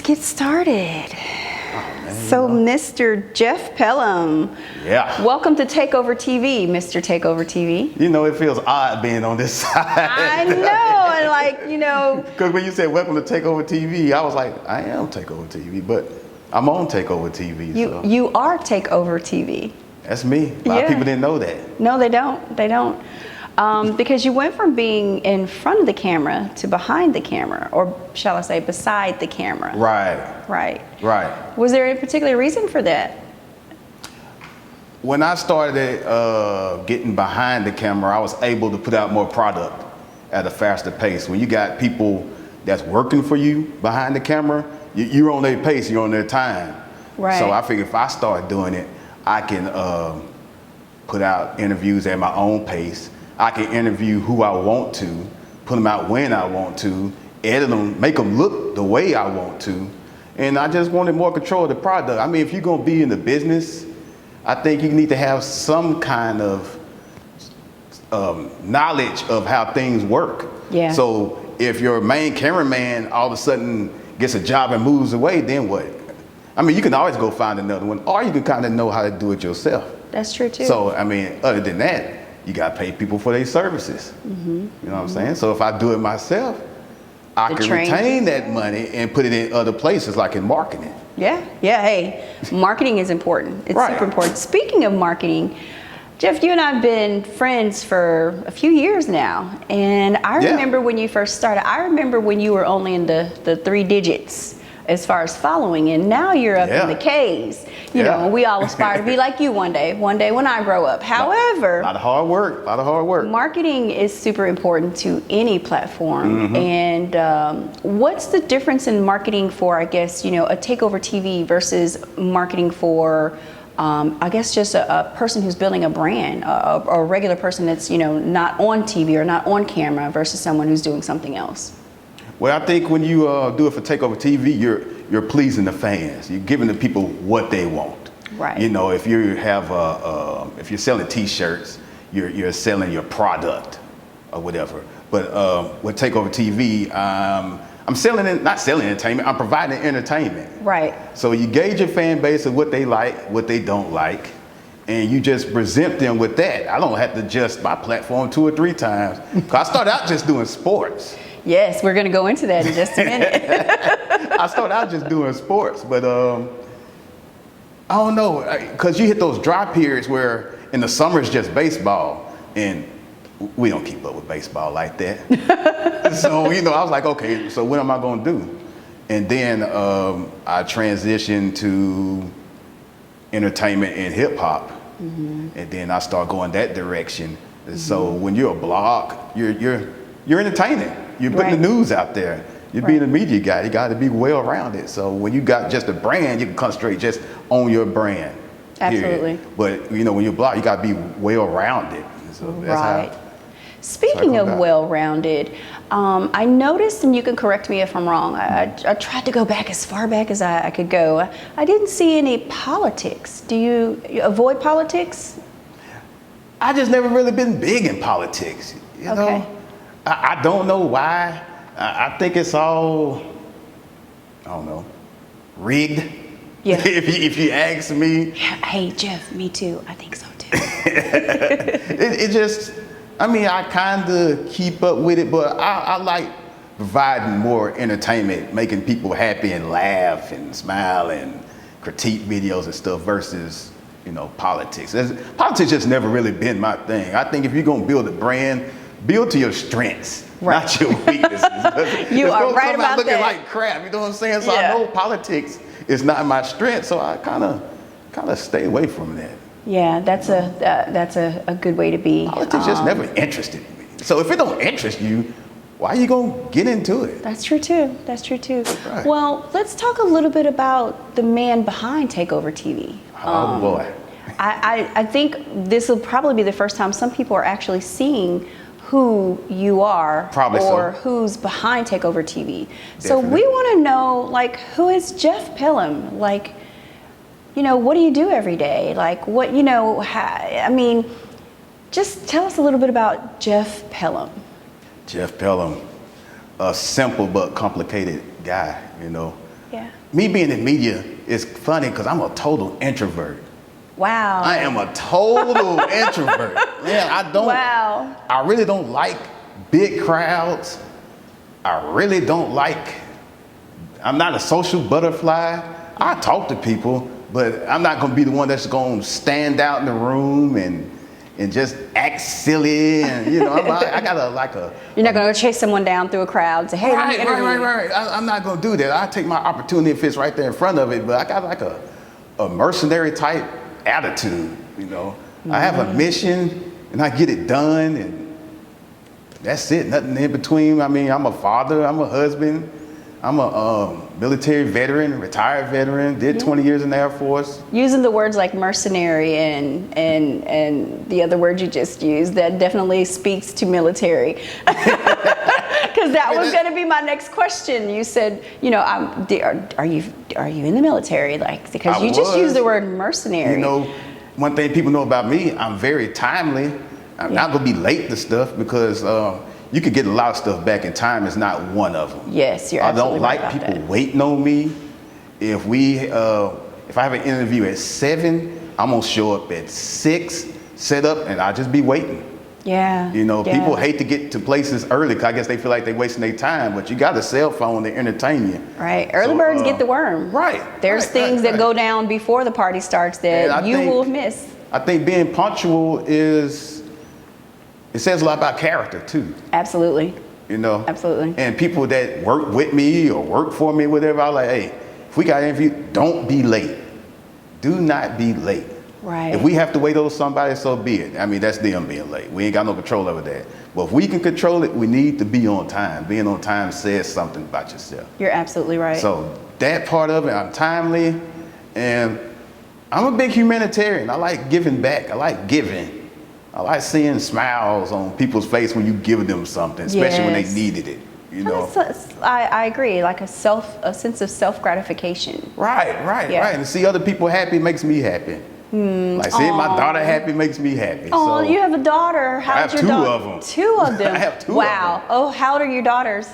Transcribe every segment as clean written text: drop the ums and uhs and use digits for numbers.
let's get started. Man, So, Mr. Jeff Pellum, yeah. welcome to Takeover TV, Mr. Takeover TV. You know, it feels odd being on this side. I know, and like, you know. Because when you said welcome to Takeover TV, I was like, I am Takeover TV, but I'm on Takeover TV. You are Takeover TV. That's me. A lot of people didn't know that. No, they don't. They don't. Because you went from being in front of the camera to behind the camera, or shall I say, beside the camera. Right. Right. Right. Was there a particular reason for that? When I started getting behind the camera, I was able to put out more product at a faster pace. When you got people that's working for you behind the camera, you're on their pace, you're on their time. Right. So I figured if I start doing it, I can put out interviews at my own pace. I can interview who I want to, put them out when I want to, edit them, make them look the way I want to. And I just wanted more control of the product. I mean, if you're gonna be in the business, I think you need to have some kind of knowledge of how things work. Yeah. So if your main cameraman all of a sudden gets a job and moves away, then what? I mean, you can always go find another one, or you can kind of know how to do it yourself. That's true too. So, I mean, other than that, you got to pay people for their services. Mm-hmm. You know what I'm saying? So if I do it myself, I can retain that money and put it in other places, like in marketing. Yeah, yeah, hey, marketing is important. It's super important. Speaking of marketing, Jeff, you and I have been friends for a few years now. And I remember when you first started, I remember when you were only in the 3 digits as far as following, and now you're up in the K's. You know, we all aspire to be like you one day when I grow up. However, a lot of hard work. Marketing is super important to any platform. Mm-hmm. And what's the difference in marketing for, I guess, you know, a Takeover TV versus marketing for, I guess, just a person who's building a brand, a regular person that's, you know, not on TV or not on camera versus someone who's doing something else? Well, I think when you do it for Takeover TV, you're pleasing the fans. You're giving the people what they want. Right. You know, if you have if you're selling T-shirts, you're selling your product or whatever. But with Takeover TV, I'm not selling entertainment. I'm providing entertainment. Right. So you gauge your fan base of what they like, what they don't like, and you just present them with that. I don't have to adjust my platform 2 or 3 times. 'Cause I started out just doing sports. Yes, we're going to go into that in just a minute. I started out just doing sports, but I don't know, because you hit those dry periods where in the summer it's just baseball, and we don't keep up with baseball like that. So, you know, I was like, okay, so what am I going to do? And then I transitioned to entertainment and hip hop, and then I started going that direction. So when you're a blog, you're entertaining. You're putting the news out there. You're being a media guy. You got to be well-rounded. So when you got just a brand, you can concentrate just on your brand. Absolutely. Period. But you know, when you blog, you got to be well-rounded. So that's Speaking of well-rounded, I noticed, and you can correct me if I'm wrong, I tried to go back as far back as I could go. I didn't see any politics. Do you avoid politics? I just never really been big in politics. You know? I don't know why. I think it's all, I don't know, rigged. Yeah. if you ask me. Hey, Jeff, me too. I think so too. it just, I mean, I kind of keep up with it, but I like providing more entertainment, making people happy and laugh and smile and critique videos and stuff versus, you know, politics. Politics just never really been my thing. I think if you're going to build a brand, build to your strengths, not your weaknesses. You are right about looking that. like crap, you know what I'm saying? So I know politics is not my strength, so I kind of stay away from that. Yeah, that's a good way to be. Politics just never interested me. So if it don't interest you, why are you gonna get into it? That's true too. That's true too. Right. Well, let's talk a little bit about the man behind Takeover TV. Oh boy. I think this will probably be the first time some people are actually seeing who you are, or who's behind Takeover TV. Definitely. So we want to know, like, who is Jeff Pellum? Like, you know, what do you do every day? Like, what, you know, I mean, just tell us a little bit about Jeff Pellum. Jeff Pellum, a simple but complicated guy, you know. me being in media is funny because I'm a total introvert. Wow. I am a total introvert. Man, I really don't like big crowds. I'm not a social butterfly. I talk to people, but I'm not gonna be the one that's gonna stand out in the room and just act silly. And I gotta like a. You're not gonna chase someone down through a crowd and say, "Hey, right. I'm not gonna do that. I take my opportunity if it's right there in front of it. But I got like a mercenary type attitude. I have a mission and I get it done, and that's it. Nothing in between. I mean, I'm a father. I'm a husband. I'm a military veteran, retired veteran, did 20 years in the Air Force. Using the words like mercenary and the other word you just used, that definitely speaks to military. Because that was going to be my next question. You said, are you in the military? Like, because you just used the word mercenary. One thing people know about me, I'm very timely. I'm not going to be late to stuff because you could get a lot of stuff back in time. Is not one of them. Yes, you're absolutely right. I don't like people waiting on me. If I have an interview at 7, I'm gonna show up at 6, set up, and I'll just be waiting. Yeah. People hate to get to places early because I guess they feel like they're wasting their time. But you got a cell phone to entertain you. Right. Early birds get the worm. Right. There's things that go down before the party starts that you will miss. I think being punctual it says a lot about character too. Absolutely. Absolutely. And people that work with me or work for me, whatever, I'm like, hey, if we got an interview, don't be late. Do not be late. Right. If we have to wait on somebody, so be it. I mean, that's them being late. We ain't got no control over that. But if we can control it, we need to be on time. Being on time says something about yourself. You're absolutely right. So that part of it, I'm timely, and I'm a big humanitarian. I like giving back. I like giving. I like seeing smiles on people's face when you give them something, especially when they needed it. I agree. Like a sense of self-gratification. Right. And to see other people happy makes me happy. Like seeing my daughter happy makes me happy. Oh, you have a daughter. How's your daughter? I have 2 of them. 2 of them. I have 2 Wow. of them. Oh, how old are your daughters?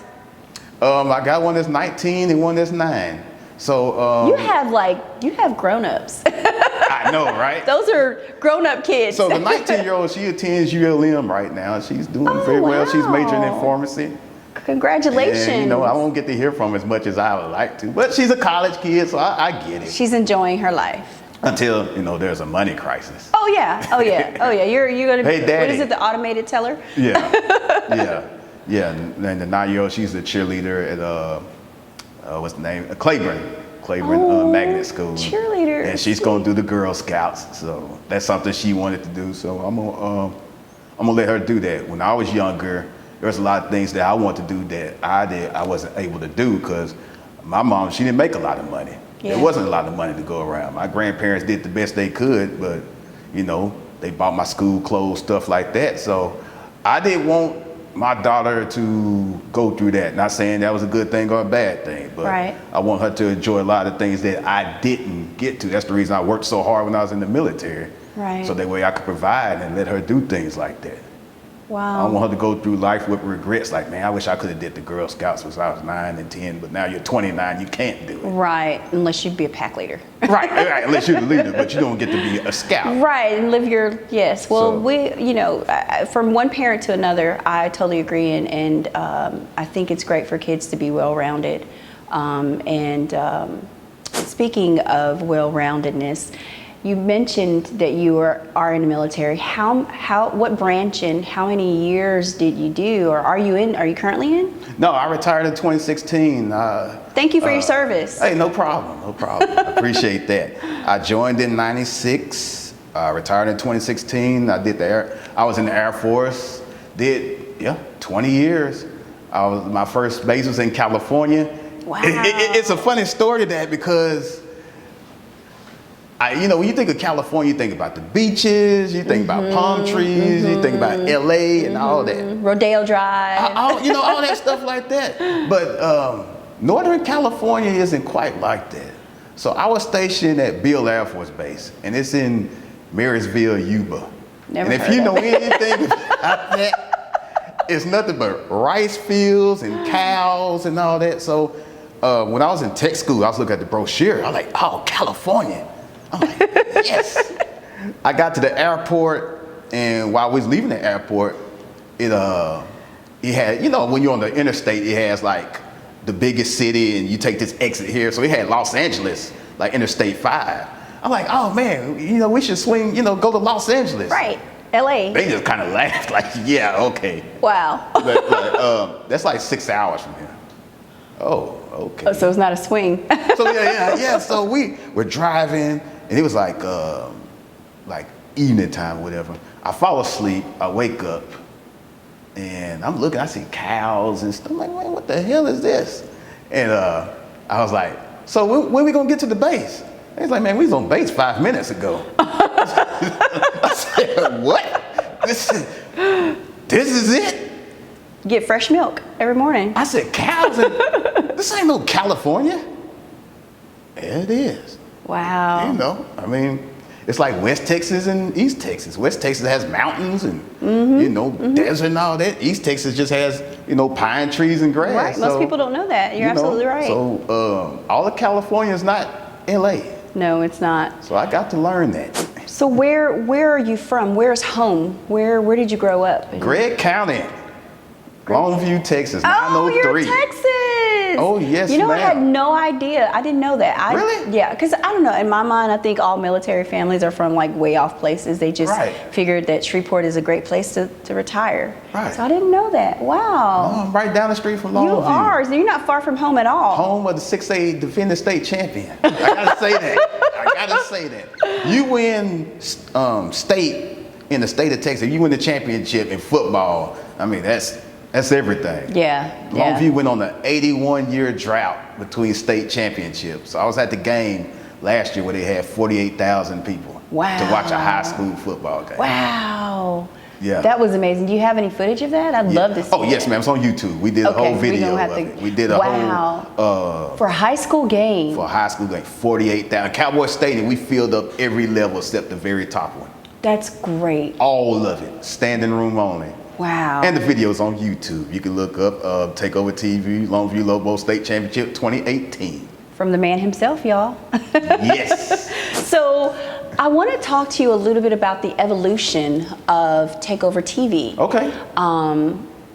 I got one that's 19 and one that's 9. So you have grown-ups. I know, right? Those are grown-up kids. So the 19-year-old, she attends ULM right now. She's doing very well. She's majoring in pharmacy. Congratulations. And, I won't get to hear from her as much as I would like to, but she's a college kid, so I get it. She's enjoying her life. Until, there's a money crisis. Oh yeah. You're going to be, hey, Daddy. What is it, the automated teller? Yeah. And the 9-year-old, she's a cheerleader at, what's the name? Claiborne Magnet School. Cheerleader. And she's going to do the Girl Scouts. So that's something she wanted to do. So I'm gonna let her do that. When I was younger, there was a lot of things that I wanted to do that I wasn't able to do because my mom, she didn't make a lot of money. Yeah. There wasn't a lot of money to go around. My grandparents did the best they could, but they bought my school clothes, stuff like that. So I didn't want my daughter to go through that. Not saying that was a good thing or a bad thing, but I want her to enjoy a lot of things that I didn't get to. That's the reason I worked so hard when I was in the military. Right. So that way I could provide and let her do things like that. Wow. I don't want her to go through life with regrets like, man, I wish I could have did the Girl Scouts when I was 9 and 10, but now you're 29, you can't do it. Right, unless you'd be a pack leader. right, unless you're the leader, but you don't get to be a scout. Right, and live your, yes. Well, from one parent to another, I totally agree, and I think it's great for kids to be well-rounded. Speaking of well-roundedness, you mentioned that you are in the military. What branch and how many years did you do, or are you currently in? No, I retired in 2016. Thank you for your service. Hey, no problem. I appreciate that. I joined in '96. Retired in 2016. I was in the Air Force. Did 20 years. My first base was in California. Wow. It's a funny story to that because. When you think of California, you think about the beaches, you think about palm trees, you think about LA and all that. Rodeo Drive. All that stuff like that. But Northern California isn't quite like that. So I was stationed at Beale Air Force Base, and it's in Marysville, Yuba. Never and if you know anything about that, it's nothing but rice fields and cows and all that. So when I was in tech school, I was looking at the brochure. I was like, oh, California. I'm like, yes. I got to the airport, and while we was leaving the airport, it had, you know, when you're on the interstate, it has like the biggest city, and you take this exit here. So it had Los Angeles, like Interstate 5. I'm like, oh man, you know, we should swing, you know, go to Los Angeles. Right, LA. They just kind of laughed, like, yeah, okay. Wow. But that's like 6 hours from here. Oh, okay. Oh, so it's not a swing. So yeah. So we're driving, and it was like evening time, or whatever. I fall asleep. I wake up, and I'm looking. I see cows and stuff. I'm like, man, what the hell is this? And I was like, so when we gonna get to the base? And he's like, man, we was on base 5 minutes ago. I said, what? This is it? Get fresh milk every morning. I said, cows? This ain't no California. Yeah, it is. Wow. You know, I mean, it's like West Texas and East Texas. West Texas has mountains and, you know, desert and all that. East Texas just has, you know, pine trees and grass. Right, most people don't know that. You're absolutely right. So all of California is not LA. No, it's not. So I got to learn that. So where are you from? Where's home? Where did you grow up? Gregg County, Longview, Texas, 903. Oh, you're Texas. Oh, yes, You know, ma'am. I had no idea. I didn't know that. Really? Yeah, because I don't know. In my mind, I think all military families are from like way off places. They just figured that Shreveport is a great place to retire. Right. So I didn't know that. Wow. Oh, I'm right down the street from Longview. You are. So you're not far from home at all. Home of the 6A defending state champion. I gotta say that. You win state in the state of Texas. You win the championship in football. I mean, that's everything. Yeah. Longview went on an 81-year drought between state championships. So I was at the game last year where they had 48,000 people to watch a high school football game. Wow. Yeah. That was amazing. Do you have any footage of that? I'd love to see. Oh, yes, ma'am. It's on YouTube. We did a whole video of it. We did a whole... for a high school game. For a high school game, 48,000. Cowboy Stadium, we filled up every level except the very top one. That's great. All of it. Standing room only. Wow. And the video's on YouTube. You can look up Takeover TV, Longview Lobo State Championship 2018. From the man himself, y'all. Yes. So I want to talk to you a little bit about the evolution of Takeover TV. Okay.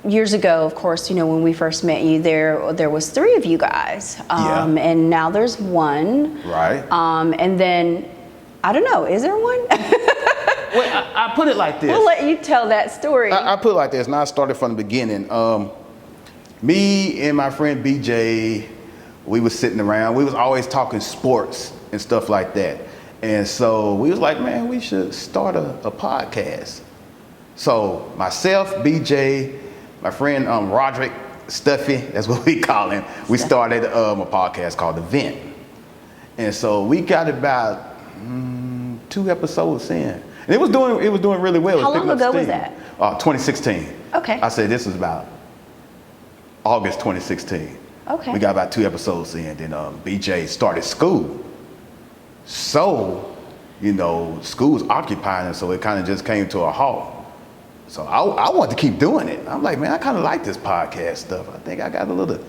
Years ago, of course, you know, when we first met you, there was 3 of you guys. And now there's 1. Right. And then, I don't know, is there 1? Well, I put it like this. We'll let you tell that story. I put it like this, and I started from the beginning. Me and my friend BJ, we was sitting around. We was always talking sports and stuff like that. And so we was like, man, we should start a podcast. So myself, BJ, my friend Roderick Stuffy, that's what we call him, we started a podcast called The Vent. And so we got about 2 episodes in. And it was doing really well. How long ago was that? 2016. Okay. I said this was about August 2016. Okay. We got about 2 episodes in. Then BJ started school. So, you know, school was occupying us, so it kind of just came to a halt. So I wanted to keep doing it. I'm like, man, I kind of like this podcast stuff. I think I got a little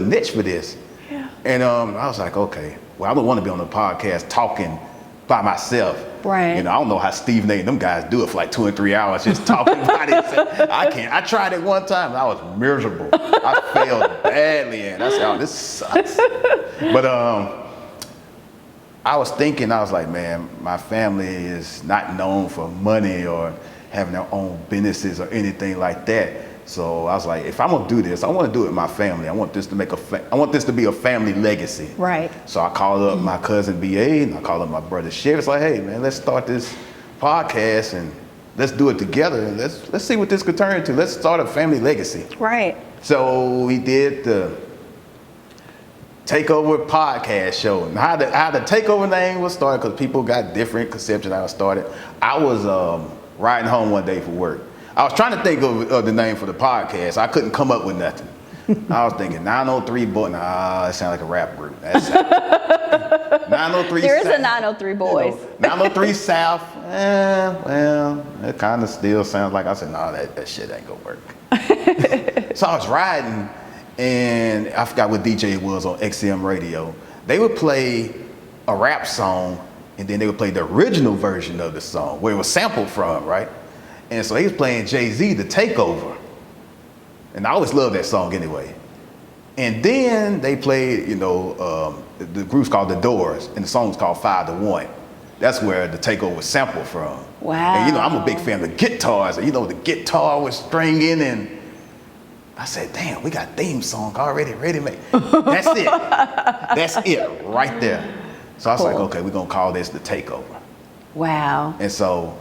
niche for this. Yeah. And I was like, okay, well, I don't want to be on the podcast talking by myself. Right. You know, I don't know how Steve Nate and them guys do it for like 2 or 3 hours just talking about it. I can't. I tried it one time and I was miserable. I failed badly and I said, oh, this sucks. But I was thinking, I was like, man, my family is not known for money or having their own businesses or anything like that. So I was like, if I'm gonna do this, I want to do it with my family. I want this to I want this to be a family legacy. Right. So I called up my cousin BA and I called up my brother Chef. It's like, hey man, let's start this podcast and let's do it together. And let's see what this could turn into. Let's start a family legacy. Right. So we did the Takeover podcast show. And how the Takeover name was started, because people got different conceptions how it started. I was riding home one day for work. I was trying to think of the name for the podcast. I couldn't come up with nothing. I was thinking 903 Boys. Nah, that sounds like a rap group. 903 There is South, a 903 Boys. 903 South. Well, it kind of still sounds like, I said, no, that shit ain't gonna work. So I was riding and I forgot what DJ it was on XM radio. They would play a rap song, and then they would play the original version of the song, where it was sampled from, right? And so he was playing Jay-Z, the Takeover. And I always loved that song anyway. And then they played, the group's called The Doors, and the song's called 5 to 1. That's where the Takeover was sampled from. Wow. And I'm a big fan of the guitars. And the guitar was stringing, and I said, damn, we got theme song already ready-made. That's it. That's it right there. So I was like, okay, we're going to call this the Takeover. Wow. And so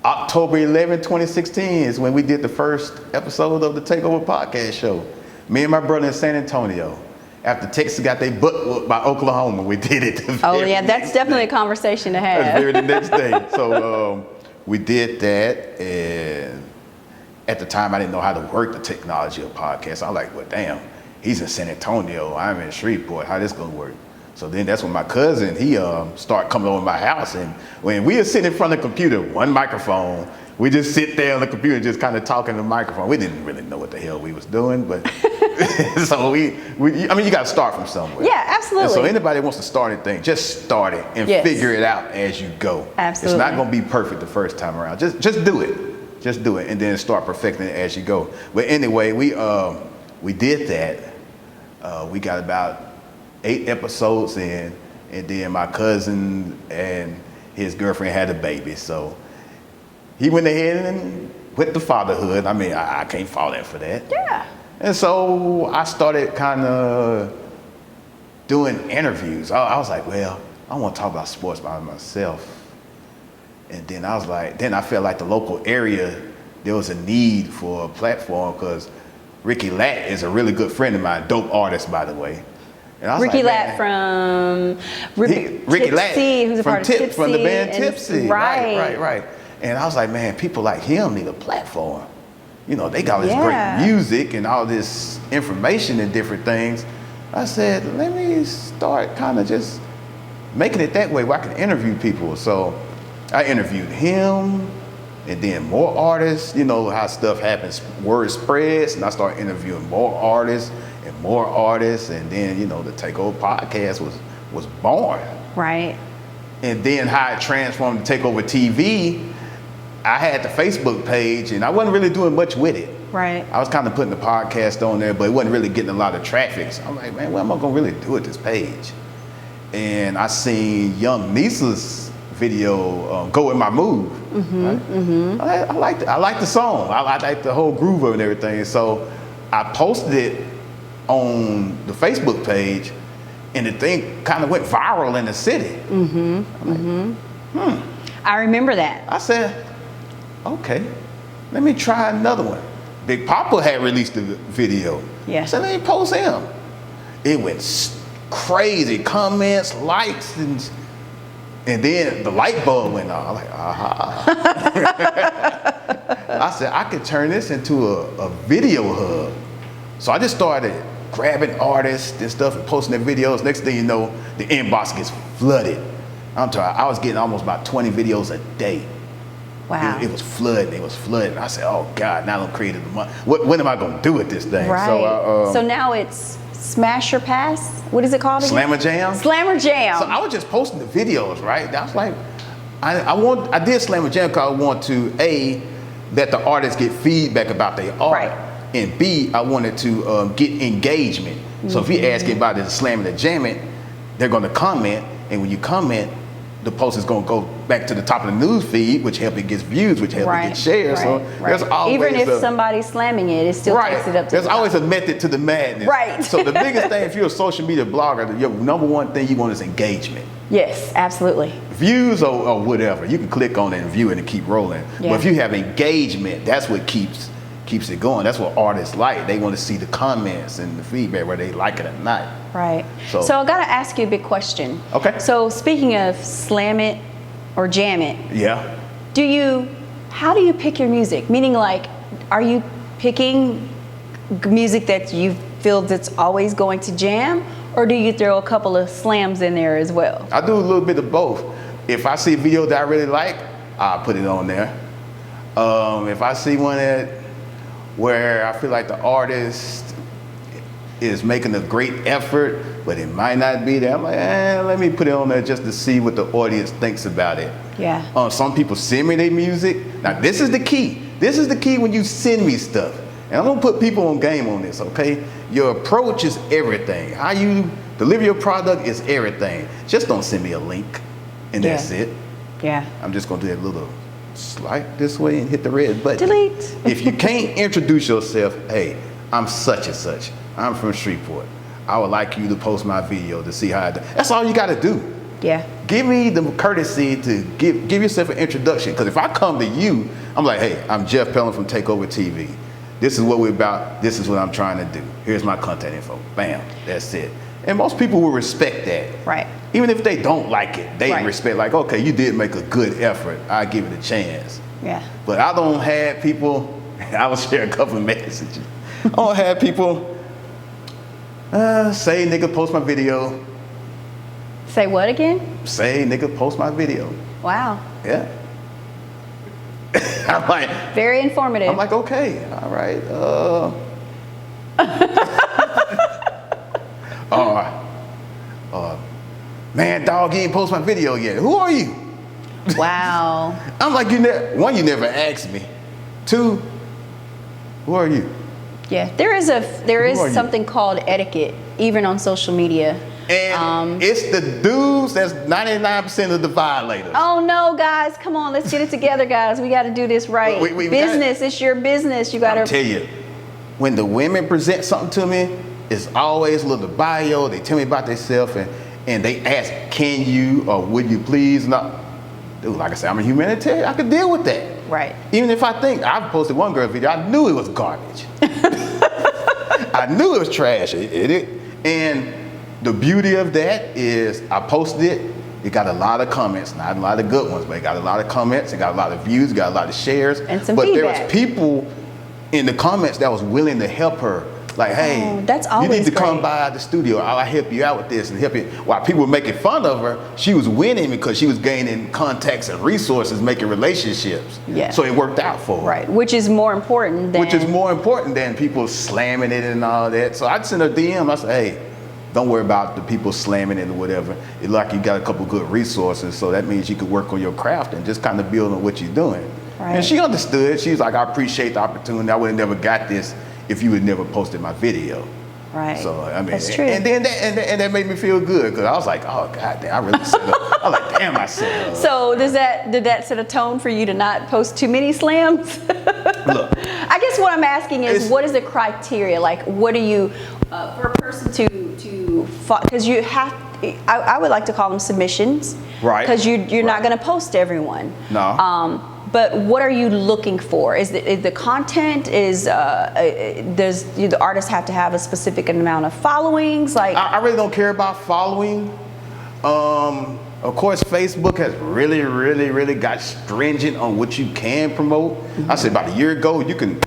October 11, 2016 is when we did the first episode of the Takeover podcast show. Me and my brother in San Antonio. After Texas got their butt whooped by Oklahoma, we did it. Oh yeah, that's definitely a conversation to have. That's the next day. So we did that, and at the time I didn't know how to work the technology of podcasts. I'm like, well, damn, he's in San Antonio, I'm in Shreveport. How this gonna work? So then that's when my cousin, he started coming over to my house, and when we were sitting in front of the computer, one microphone, we just sit there on the computer just kind of talking to the microphone. We didn't really know what the hell we was doing, but so you got to start from somewhere. Yeah, absolutely. And so anybody wants to start a thing, just start it and figure it out as you go. Absolutely. It's not going to be perfect the first time around. Just do it. Just do it, and then start perfecting it as you go. But anyway, we did that. We got about 8 episodes in, and then my cousin and his girlfriend had a baby, so he went ahead and went to fatherhood. I mean, I can't fault him for that. Yeah. And so I started kind of doing interviews. I was like, well, I want to talk about sports by myself. And then I was like, I felt like the local area, there was a need for a platform, because Ricky Latt is a really good friend of mine, dope artist, by the way. And I was Ricky like, Latt from Ricky Latt, who's a part of Tipsy. From the band Tipsy. Right. And I was like, man, people like him need a platform. They got all this great music and all this information and different things. I said, let me start kind of just making it that way where I can interview people. So I interviewed him, and then more artists. How stuff happens, word spreads, and I started interviewing more artists, and then the Takeover podcast was born. Right. And then how it transformed to Takeover TV. I had the Facebook page, and I wasn't really doing much with it. Right. I was kind of putting the podcast on there, but it wasn't really getting a lot of traffic. So I'm like, man, what am I gonna really do with this page? And I seen Young Nisa's video, "Go With My Move." Mm-hmm, right? mm-hmm. I liked the song. I liked the whole groove of it and everything. So I posted it on the Facebook page, and the thing kind of went viral in the city. Mm-hmm. I remember that. I said, okay, let me try another one. Big Papa had released the video. Yeah. I said, let me post him. It went crazy, comments, likes, and then the light bulb went on. I'm like, aha. I said, I could turn this into a video hub. So I just started grabbing artists and stuff and posting their videos. Next thing you know, the inbox gets flooded. I'm telling you, I was getting almost about 20 videos a day. Wow. It was flooding. I said, oh God, now I'm creating the money. What am I going to do with this thing? Right. So now it's Smash or Pass? What is it called again? Slammer Jam? Slammer Jam. So I was just posting the videos, right? I was like, I did Slammer Jam because I want to, A, let the artists get feedback about their art. Right. And B, I wanted to get engagement. So if you ask anybody to slam it or jam it, they're going to comment. And when you comment, the post is going to go back to the top of the news feed, which helps it get views, which helps it get shares. So there's always even if somebody's slamming it, it still takes it up to there's the top. always a method to the madness. Right. So the biggest thing, if you're a social media blogger, your number one thing you want is engagement. Yes, absolutely. Views or whatever, you can click on it and view it and keep rolling. Yeah. But if you have engagement, that's what keeps it going. That's what artists like. They want to see the comments and the feedback, whether they like it or not. Right. So I got to ask you a big question. Okay. So speaking of slam it or jam it. Yeah. How do you pick your music? Meaning, like, are you picking music that you feel that's always going to jam, or do you throw a couple of slams in there as well? I do a little bit of both. If I see a video that I really like, I'll put it on there. If I see one where I feel like the artist is making a great effort, but it might not be there. I'm like, let me put it on there just to see what the audience thinks about it. Yeah. Some people send me their music. Now, this is the key. This is the key when you send me stuff. And I'm gonna put people on game on this, okay? Your approach is everything. How you deliver your product is everything. Just don't send me a link, and that's it. Yeah. I'm just gonna do that little slide this way and hit the red button. Delete. If you can't introduce yourself, hey, I'm such and such. I'm from Shreveport. I would like you to post my video to see how I do. That's all you gotta do. Yeah. Give me the courtesy to give yourself an introduction. Because if I come to you, I'm like, hey, I'm Jeff Pellum from Takeover TV. This is what we're about. This is what I'm trying to do. Here's my contact info. Bam. That's it. And most people will respect that. Right. Even if they don't like it, they respect, like, okay, you did make a good effort. I give it a chance. Yeah. But I don't have people, I will share a couple of messages. I don't have people say nigga post my video. Say what again? Say nigga post my video. Wow. Yeah. I'm like, very informative. I'm like, okay, all right. Man, dog, you ain't post my video yet. Who are you? Wow. I'm like, you never asked me. Two, who are you? Yeah, there is something called etiquette, even on social media. And it's the dudes that's 99% of the violators. Oh no, guys, come on, let's get it together, guys. We got to do this right. Business, it's your business. You got to. I'll tell you, when the women present something to me, it's always a little bio. They tell me about themselves and they ask, can you or would you please? No, dude, like I said, I'm a humanitarian. I could deal with that. Right. Even if I think I've posted one girl video, I knew it was garbage. I knew it was trash. And the beauty of that is I posted it. It got a lot of comments, not a lot of good ones, but it got a lot of comments. It got a lot of views. It got a lot of shares. And some but feedback. There was people in the comments that was willing to help her. Like, hey, that's you need to great. come by the studio. I'll help you out with this and help you. While people were making fun of her, she was winning because she was gaining contacts and resources, making relationships. Yeah. So it worked out for her. Right, which is more important than people slamming it and all that. So I'd send her a DM. I said, hey, don't worry about the people slamming it or whatever. It's like you got a couple good resources, so that means you could work on your craft and just kind of build on what you're doing. Right. And she understood. She was like, I appreciate the opportunity. I would have never got this if you had never posted my video. Right. So I mean, that's true. And then that made me feel good because I was like, oh god damn, I really set up. I was like, damn, I set up. So did that set a tone for you to not post too many slams? Look, I guess what I'm asking is, what is the criteria? Like, what do you for a person to because you have. I would like to call them submissions, right? Because you're not going to post everyone. No. But what are you looking for? Is the content? Does the artist have to have a specific amount of followings? Like, I really don't care about following. Of course, Facebook has really, really, really got stringent on what you can promote. Mm-hmm. I said about a year ago, you can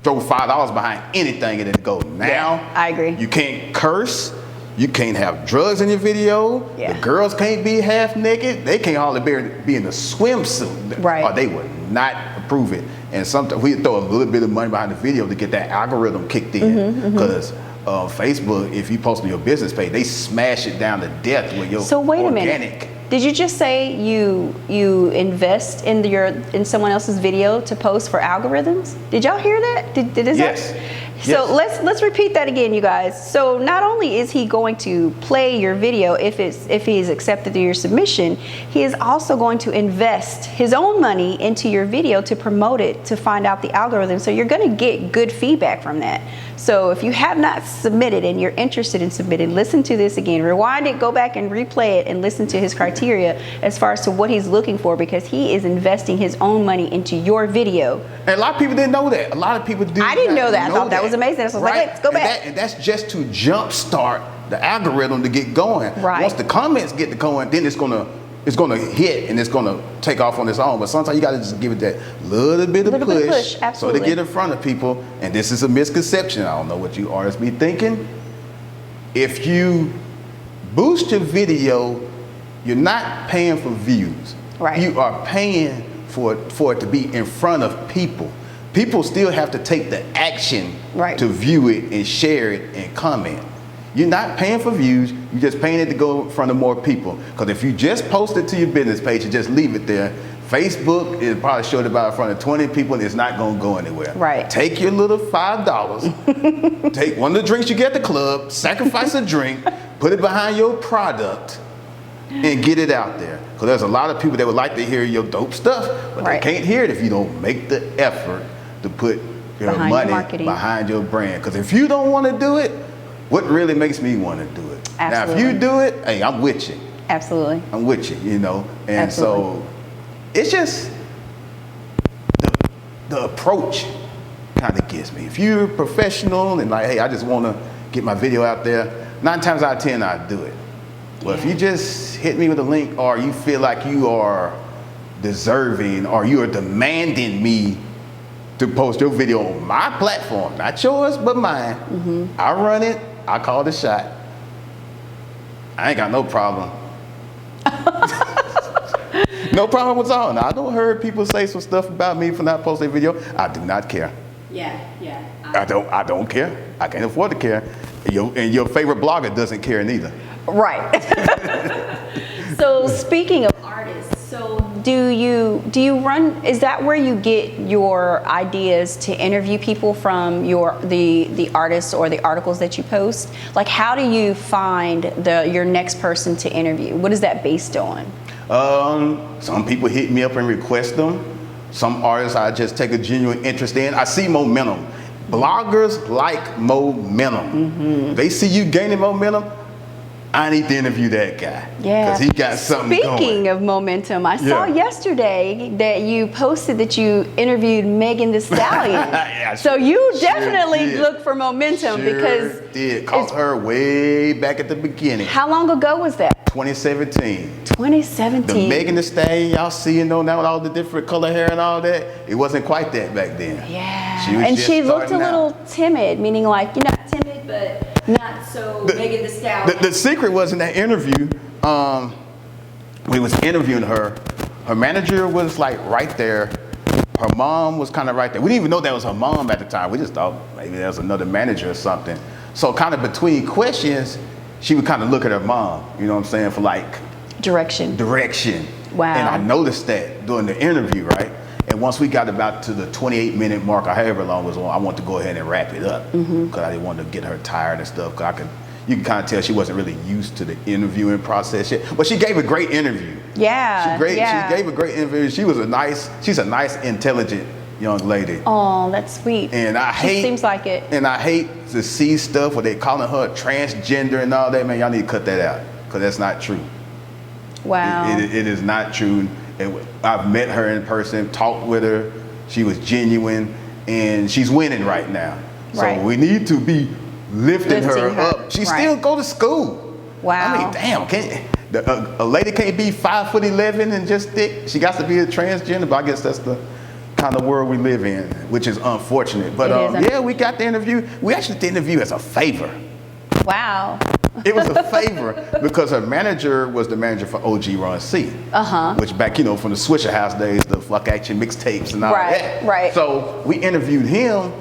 throw $5 behind anything and it go. Now, yeah, I agree. You can't curse. You can't have drugs in your video. Yeah. The girls can't be half naked. They can't hardly be in a swimsuit. Right. Or they would not approve it. And sometimes we throw a little bit of money behind the video to get that algorithm kicked in. Because Facebook, if you post on your business page, they smash it down to death with your So wait organic. a minute. Did you just say you invest in someone else's video to post for algorithms? Did y'all hear that? Yes. So let's repeat that again, you guys. So not only is he going to play your video if he's accepted your submission, he is also going to invest his own money into your video to promote it, to find out the algorithm. So you're going to get good feedback from that. So if you have not submitted and you're interested in submitting, listen to this again. Rewind it, go back and replay it, and listen to his criteria as far as to what he's looking for, because he is investing his own money into your video. And a lot of people didn't know that. A lot of people did. I didn't know that. I thought that was amazing. So I was like, let's go back. And that's just to jumpstart the algorithm to get going. Right. Once the comments get going, then it's gonna hit and it's gonna take off on its own. But sometimes you gotta just give it that little bit of push, so to get in front of people. And this is a misconception. I don't know what you artists be thinking. If you boost your video, you're not paying for views. Right. You are paying for it to be in front of people. people still have to take the action right. to view it and share it and comment. You're not paying for views, you're just paying it to go in front of more people. Because if you just post it to your business page and just leave it there, Facebook is probably showed about in front of 20 people and it's not going to go anywhere. Right. Take your little $5, take one of the drinks you get at the club, sacrifice a drink, put it behind your product, and get it out there. Because there's a lot of people that would like to hear your dope stuff, but right. they can't hear it if you don't make the effort to put your money behind your brand. Because if you don't want to do it, what really makes me want to do it? Absolutely. Now, if you do it, hey, I'm with you. Absolutely. I'm with you, you know. And Absolutely. so it's just the approach kind of gets me. If you're professional and like, hey, I just want to get my video out there, 9 times out of 10, I do it. But if you just hit me with a link or you feel like you are deserving or you are demanding me to post your video on my platform, not yours, but mine, I run it, I call the shot. I ain't got no problem. No problem at all. Now, I don't heard people say some stuff about me for not posting a video. I do not care. Yeah. I don't care. I can't afford to care. And your favorite blogger doesn't care neither. Right. So speaking of artists, so do you run, is that where you get your ideas to interview people from the artists or the articles that you post? Like, how do you find your next person to interview? What is that based on? Some people hit me up and request them. Some artists I just take a genuine interest in. I see momentum. Bloggers like momentum. They see you gaining momentum. I need to interview that guy. Yeah. Because he got something going. Speaking of momentum, I saw yesterday that you posted that you interviewed Megan Thee Stallion. So you definitely look for momentum because did. Caught her way back at the beginning. How long ago was that? 2017. 2017. The Megan Thee Stallion, y'all see, now with all the different color hair and all that, it wasn't quite that back then. Yeah. She looked a little timid, meaning like, you're not timid, but not so Megan Thee Stallion. The secret was in that interview, we was interviewing her manager was like right there. Her mom was kind of right there. We didn't even know that was her mom at the time. We just thought maybe there was another manager or something. So kind of between questions, she would kind of look at her mom, you know what I'm saying, for like direction. Wow. And I noticed that during the interview, right? And once we got about to the 28-minute mark or however long it was on, I wanted to go ahead and wrap it up because I didn't want to get her tired and stuff. You can kind of tell she wasn't really used to the interviewing process yet. But she gave a great interview. Yeah. She gave a great interview. She's a nice, intelligent young lady. Oh, that's sweet. And she seems like it. And I hate to see stuff where they calling her transgender and all that. Man, y'all need to cut that out because that's not true. Wow. It is not true. And I've met her in person, talked with her. She was genuine, and she's winning right now. So we need to be lifting her up. She still go to school. Wow. I mean, damn, a lady can't be 5'11" and just thick. She got to be a transgender, but I guess that's the kind of world we live in, which is unfortunate. But we got the interview. We actually did the interview as a favor. Wow. It was a favor because her manager was the manager for OG Ron C. Which back, from the Swisher House days, the Fuck Action mixtapes and all that. Right. So we interviewed him.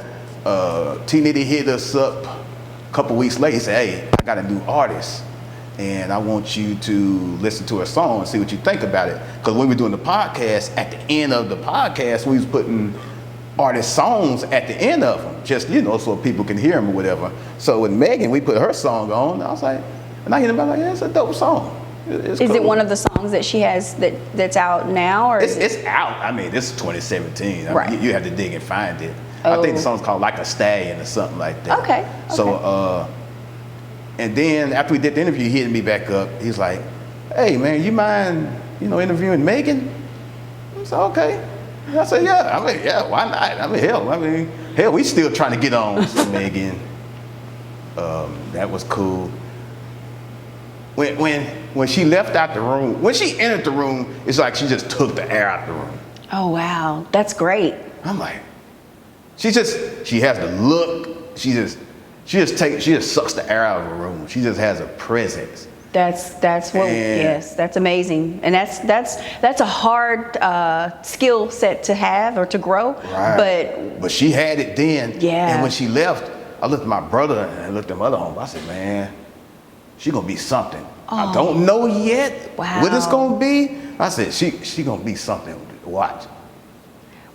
T-Nitty hit us up a couple weeks later. He said, hey, I got a new artist and I want you to listen to her song and see what you think about it. Because when we were doing the podcast, at the end of the podcast, we was putting artist songs at the end of them, just, so people can hear them or whatever. So with Megan, we put her song on. I was like, and I hear about it's a dope song. It's is cool. it one of the songs that she has that's out now, or it's out? I mean, this is 2017. Right. I mean, you have to dig and find it. I think the song's called Like a Stallion or something like that. Okay. So, and then after we did the interview, he hit me back up. He's like, hey man, you mind, interviewing Megan? I said, okay. I said, yeah, why not? Hell, we still trying to get on with Megan. That was cool. When she left out the room, when she entered the room, it's like she just took the air out the room. Oh wow, that's great. I'm like, she has the look. She just sucks the air out of the room. She just has a presence. That's what. Yes, that's amazing, and that's a hard skill set to have or to grow. Right. But she had it then. Yeah. And when she left, I looked at my brother and I looked at my other home. I said, man, she gonna be something. I don't know yet what it's gonna be. I said, she gonna be something. Watch.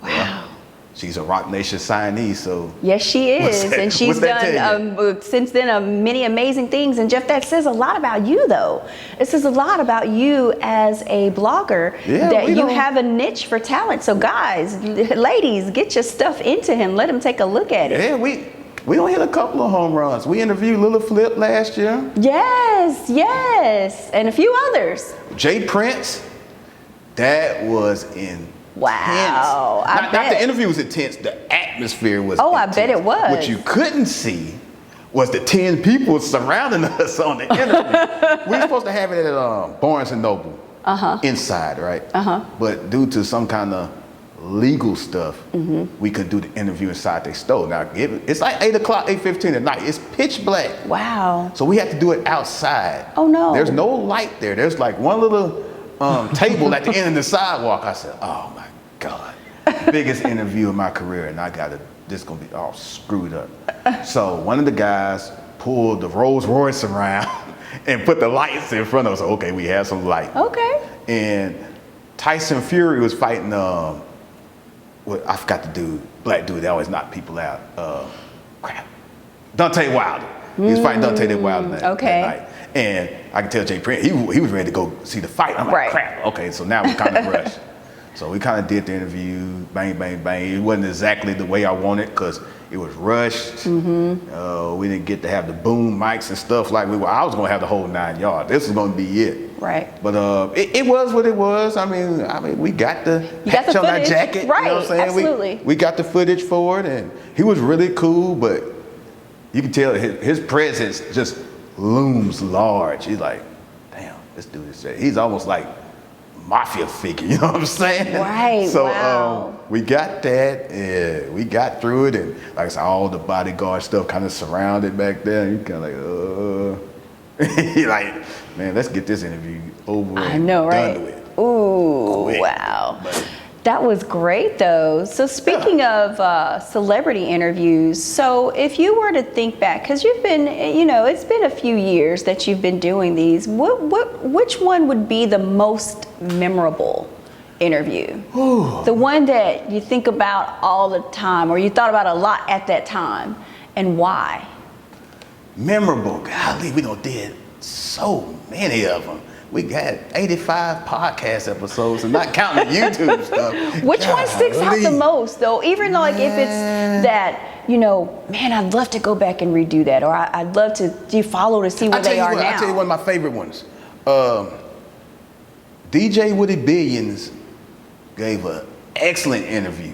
Wow. Yeah. She's a Rock Nation signee, so. Yes, she is, and she's done since then many amazing things. And Jeff, that says a lot about you, though. It says a lot about you as a blogger that you have a niche for talent. So, guys, ladies, get your stuff into him. Let him take a look at it. Yeah, we don't hit a couple of home runs. We interviewed Lil Flip last year. Yes, and a few others. Jay Prince, that was intense. Wow. Not the interview was intense, the atmosphere was intense. I bet it was. What you couldn't see was the 10 people surrounding us on the interview. We were supposed to have it at Barnes & Noble inside, right? But due to some kind of legal stuff, we could do the interview inside their store. Now, it's like 8 o'clock, 8:15 at night. It's pitch black. Wow. So we had to do it outside. Oh, no. There's no light there. There's like one little table at the end of the sidewalk. I said, oh my God, biggest interview of my career, and this gonna be all screwed up. So one of the guys pulled the Rolls Royce around and put the lights in front of us. Okay, we had some light. Okay. And Tyson Fury was fighting, I forgot the dude, black dude that always knocked people out. Deontay Wilder. He was fighting Deontay Wilder that night. And I could tell Jay Prince, he was ready to go see the fight. I'm like, crap. Okay, so now we kind of rushed. So we kind of did the interview, bang, bang, bang. It wasn't exactly the way I wanted because it was rushed. We didn't get to have the boom mics and stuff like I was going to have the whole 9 yards. This was going to be it. Right. But it was what it was. I mean, we got the patch on our jacket. Right, you know what I'm saying? absolutely. We got the footage for it, and he was really cool, but you can tell his presence just looms large. He's like, damn, this dude is, he's almost like mafia figure, you know what I'm saying? Right, so we got that, we got through it, and like I said, all the bodyguard stuff kind of surrounded back there, and you kind of like, you're like, man, let's get this interview over and done with. Ooh, wow. But that was great, though. So speaking of celebrity interviews, so if you were to think back, because you've been, it's been a few years that you've been doing these, which one would be the most memorable interview? Ooh. The one that you think about all the time, or you thought about a lot at that time, and why? Memorable, golly, we done did so many of them. We got 85 podcast episodes, and not counting the YouTube stuff. Which one sticks out the most, though? Even like if it's that, man, I'd love to go back and redo that, or I'd love to follow to see where they are now. I'll tell you one of my favorite ones. DJ Woody Billions gave an excellent interview,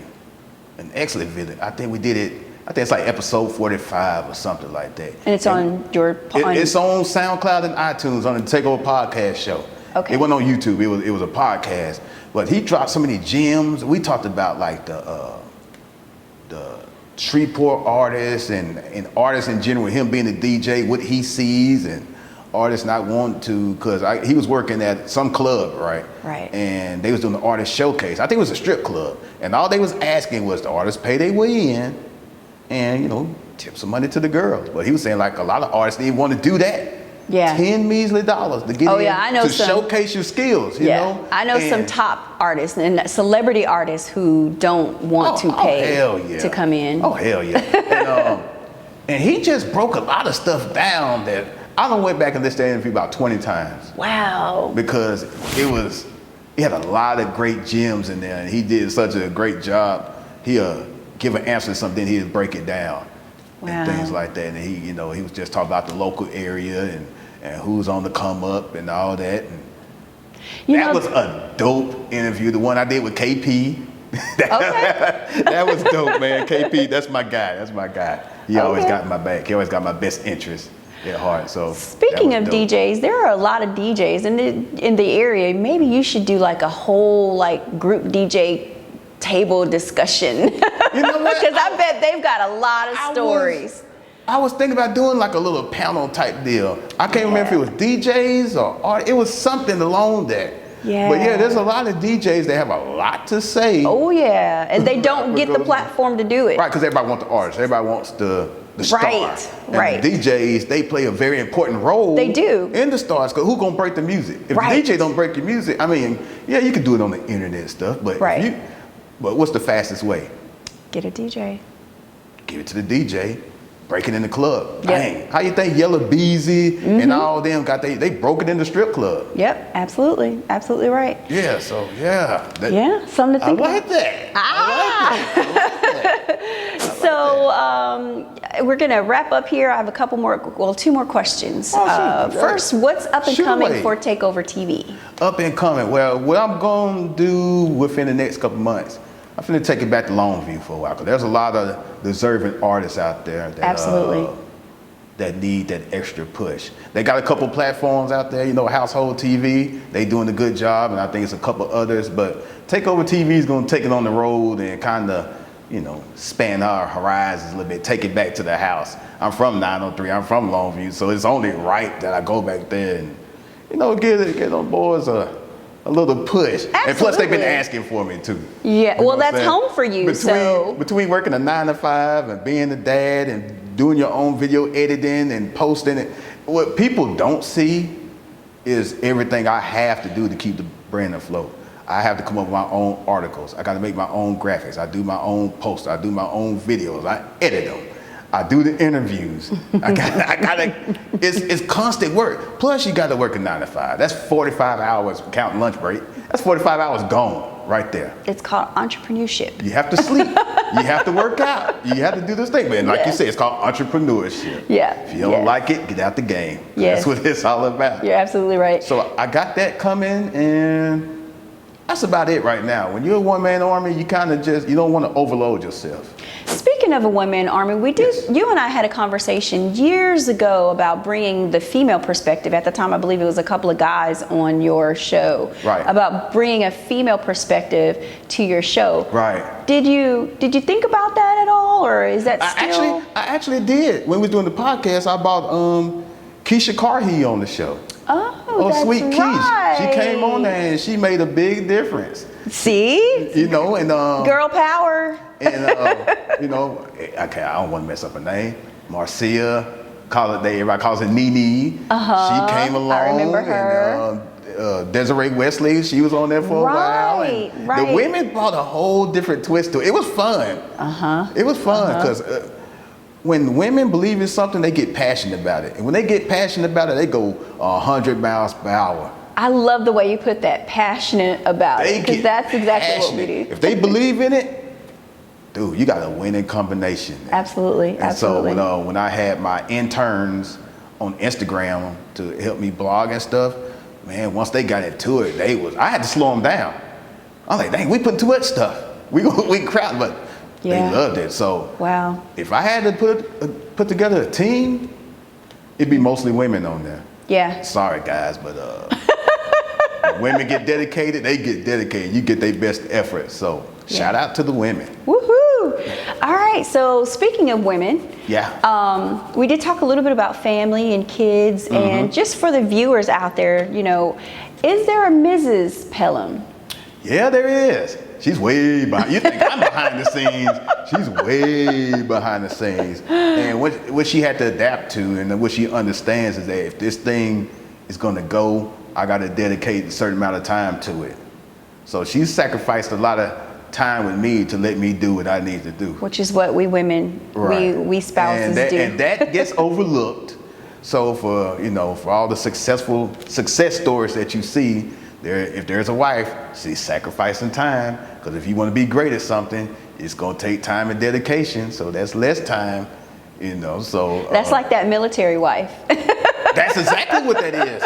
an excellent video. I think we did it. I think it's like episode 45 or something like that. And it's on your... It's on SoundCloud and iTunes on the Takeover podcast show. Okay. It wasn't on YouTube. It was a podcast. But he dropped so many gems. We talked about like the Shreveport artists and artists in general, him being a DJ, what he sees, and artists not wanting to, because he was working at some club, right? Right. And they was doing the artist showcase. I think it was a strip club. And all they was asking was the artists pay their way in, and tip some money to the girls. But he was saying like a lot of artists didn't want to do that. Yeah. $10 measly to get in I know to showcase your skills. You know. I know some top artists and celebrity artists who don't want to pay to come in. Oh hell yeah! And he just broke a lot of stuff down that I done went back and listened to the interview about 20 times. Wow. Because he had a lot of great gems in there, and he did such a great job. He'll give an answer to something, he'd break it down. Wow. And things like that. And he was just talking about the local area and who's on the come up and all that. And that was a dope interview. The one I did with KP. That was dope, man. KP, that's my guy. He always got my back. He always got my best interest at heart. So speaking of dope. DJs, there are a lot of DJs in the area. Maybe you should do like a whole like group DJ table discussion. You know what? Because I bet they've got a lot of stories. I was thinking about doing like a little panel type deal. I can't remember if it was DJs or it was something along that. Yeah. But yeah, there's a lot of DJs that have a lot to say. Oh yeah, and they don't get the platform to do it. Right, because everybody wants the artist. Everybody wants the star. Right. The DJs, they play a very important role. They do. In the stars, because who's gonna break the music? If the DJ don't break your music, I mean, yeah, you can do it on the internet and stuff, but but what's the fastest way? Get a DJ. Give it to the DJ. Break it in the club. Dang. How you think Yellow Beezy and all them got they broke it in the strip club? Yep, absolutely. Absolutely right. Yeah, so yeah. Something to think about. I like that. So we're gonna wrap up here. I have a couple more, two more questions. First, what's up and coming for Takeover TV? Up and coming. Well, what I'm gonna do within the next couple months, I'm finna take it back to Longview for a while, because there's a lot of deserving artists out there that, that need that extra push. They got a couple platforms out there, Household TV, they doing a good job, and I think it's a couple others, but Takeover TV is gonna take it on the road and kind of, span our horizons a little bit, take it back to the house. I'm from 903, I'm from Longview, so it's only right that I go back there and, get on boards a little push. Absolutely. And plus they've been asking for me too. Yeah, well that's home for you. Between working a 9 to 5 and being a dad and doing your own video editing and posting it, what people don't see is everything I have to do to keep the brand afloat. I have to come up with my own articles. I got to make my own graphics. I do my own posts. I do my own videos. I edit them. I do the interviews. It's constant work. Plus you got to work a 9 to 5. That's 45 hours counting lunch break. That's 45 hours gone right there. It's called entrepreneurship. You have to sleep. You have to work out. You have to do this thing. But like you said, it's called entrepreneurship. Yeah. If you don't like it, get out the game. That's what it's all about. You're absolutely right. So I got that coming, and that's about it right now. When you're a one-man army, you kind of you don't want to overload yourself. Speaking of a one-man army, you and I had a conversation years ago about bringing the female perspective. At the time, I believe it was a couple of guys on your show. Right. About bringing a female perspective to your show. Right. Did you think about that at all, or is that still? I actually did. When we was doing the podcast, I bought Keisha Carhey on the show. Oh, that's Sweet right. Keish. She came on there and she made a big difference. See? And girl power. And okay, I don't want to mess up her name. Marcia, everybody calls it Nene. She came along. I remember her. And Desiree Wesley, she was on there for a while. And the women brought a whole different twist to it. It was fun. It was fun because when women believe in something, they get passionate about it. And when they get passionate about it, they go 100 miles per hour. I love the way you put that, passionate about it, because that's exactly what we do. If they believe in it, dude, you got a winning combination. Absolutely, absolutely. So when I had my interns on Instagram to help me blog and stuff, man, once they got into it, I had to slow them down. I'm like, dang, we put too much stuff. We crowd, but they loved it. So if I had to put together a team, it'd be mostly women on there. Yeah. Sorry guys, but women get dedicated, they get dedicated. You get their best effort. So shout out to the women. Woohoo! All right, so speaking of women, we did talk a little bit about family and kids, and just for the viewers out there, is there a Mrs. Pellum? Yeah, there is. She's way behind. You think I'm behind the scenes? She's way behind the scenes. And what she had to adapt to, and what she understands, is that if this thing is going to go, I got to dedicate a certain amount of time to it. So she's sacrificed a lot of time with me to let me do what I need to do. Which is what we women, we spouses do. And that gets overlooked. So for all the success stories that you see, if there's a wife, she's sacrificing time, because if you want to be great at something, it's going to take time and dedication. So that's less time, so. That's like that military wife. That's exactly what that is.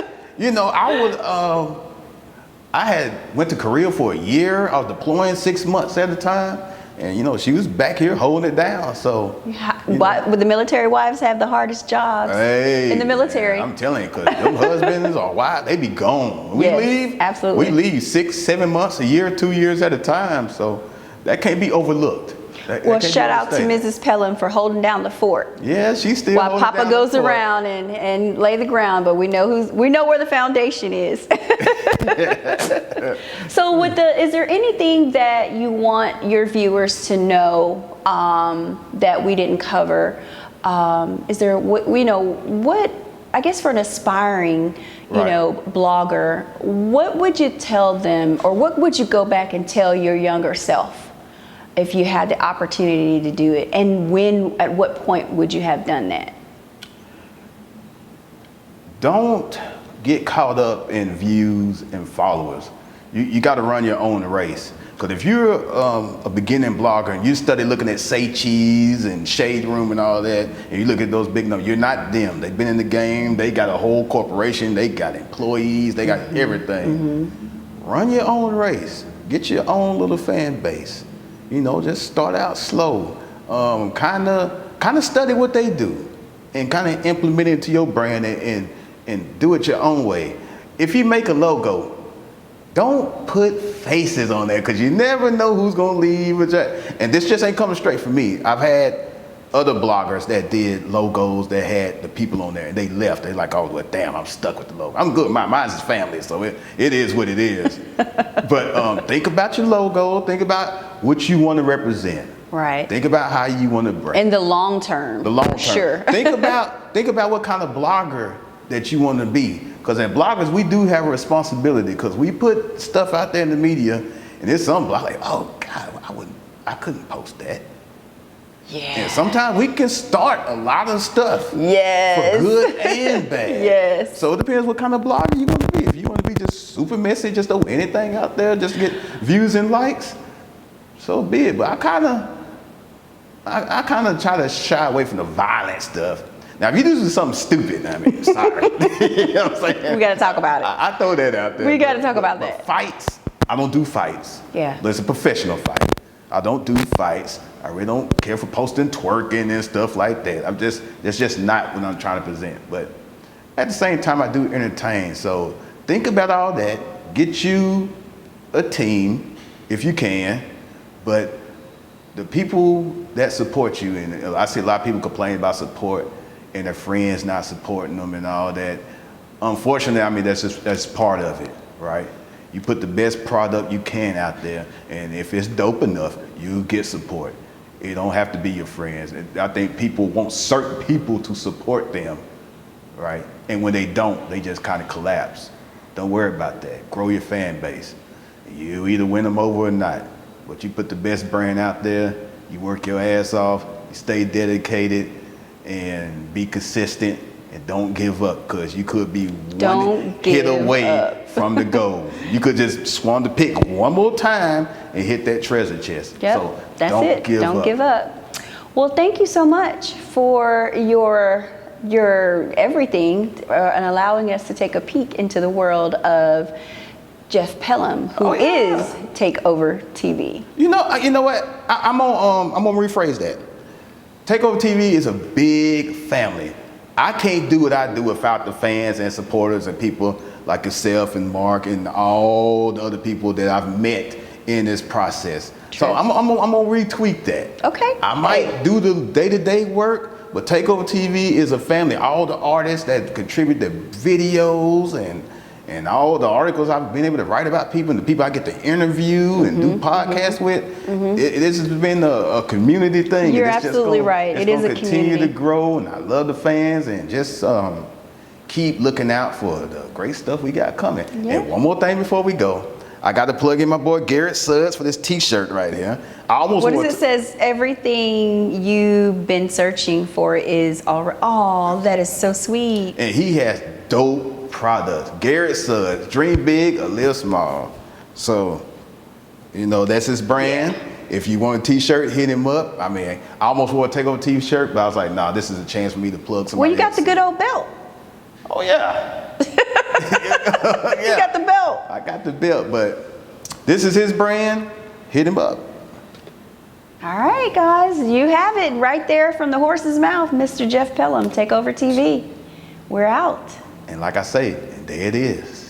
I went to Korea for a year. I was deploying 6 months at a time. And, she was back here holding it down. So, would the military wives have the hardest jobs in the military? Man, I'm telling you, because them husbands or wives, they be gone. When we leave, absolutely. We leave 6, 7 months, a year, 2 years at a time. So that can't be overlooked. Well, shout out to Mrs. Pellum for holding down the fort. Yeah, she's still while Papa goes around and lay the ground, but we know where the foundation is. So is there anything that you want your viewers to know that we didn't cover? Is there what I guess for an aspiring blogger, what would you tell them, or what would you go back and tell your younger self if you had the opportunity to do it, and at what point would you have done that? Don't get caught up in views and followers. You got to run your own race. Because if you're a beginning blogger and you study looking at Say Cheese and Shade Room and all that, and you look at those big numbers, you're not them. They've been in the game. They got a whole corporation. They got employees. They got everything. Run your own race. Get your own little fan base. Just start out slow. Kind of study what they do, and kind of implement it into your brand and do it your own way. If you make a logo, don't put faces on there, because you never know who's gonna leave. And this just ain't coming straight from me. I've had other bloggers that did logos that had the people on there, and they left. They're like, oh, well, damn, I'm stuck with the logo. I'm good. Mine's is family, so it is what it is. But think about your logo. Think about what you want to represent. Right. Think about how you want to brand. In the long term. The long term. Sure. Think about what kind of blogger that you want to be. Because as bloggers, we do have a responsibility, because we put stuff out there in the media, and there's some blog like, oh God, I couldn't post that. Yeah. And sometimes we can start a lot of stuff. Yes. For good and bad. Yes. So it depends what kind of blogger you want to be. If you want to be just super messy, just throw anything out there, just to get views and likes, so be it. But I kind of try to shy away from the violent stuff. Now, if you do something stupid, sorry. You know what I'm saying? We got to talk about it. I throw that out there. We got to talk about that. Fights, I don't do fights. Yeah. But it's a professional fight. I don't do fights. I really don't care for posting twerking and stuff like that. That's just not what I'm trying to present. But at the same time, I do entertain. So think about all that. Get you a team if you can. But the people that support you, and I see a lot of people complain about support and their friends not supporting them and all that. Unfortunately, that's part of it, right? You put the best product you can out there, and if it's dope enough, you get support. It don't have to be your friends. I think people want certain people to support them, right? And when they don't, they just kind of collapse. Don't worry about that. Grow your fan base. You either win them over or not. But you put the best brand out there, you work your ass off, you stay dedicated, and be consistent, and don't give up, because you could be one hit away from the goal. You could just swan the pick one more time and hit that treasure chest. Yep, so that's don't it. Give don't up. give up. Well, thank you so much for your everything and allowing us to take a peek into the world of Jeff Pellum, who is Takeover TV. You know what? I'm gonna rephrase that. Takeover TV is a big family. I can't do what I do without the fans and supporters and people like yourself and Mark and all the other people that I've met in this process. True. So I'm gonna retweet that. Okay. I might do the day-to-day work, but Takeover TV is a family. All the artists that contribute their videos and all the articles I've been able to write about people, and the people I get to interview and do podcasts with, this has been a community thing. You're absolutely right. It is a community. Continue to grow, and I love the fans, and just keep looking out for the great stuff we got coming. Yeah. And one more thing before we go, I got to plug in my boy Garrett Suggs for this T-shirt right here. What does it says? Everything you've been searching for is already. Oh, that is so sweet. And he has dope products. Garrett Suggs, dream big or live small. So, that's his brand. Yeah. If you want a T-shirt, hit him up. I almost wore a Takeover T-shirt, but I was like, nah, this is a chance for me to plug somebody. Well, you got the good old belt. Oh yeah. You got the belt. I got the belt, but this is his brand. Hit him up. All right, guys, you have it right there from the horse's mouth, Mr. Jeff Pellum, Takeover TV. We're out. And like I say, there it is.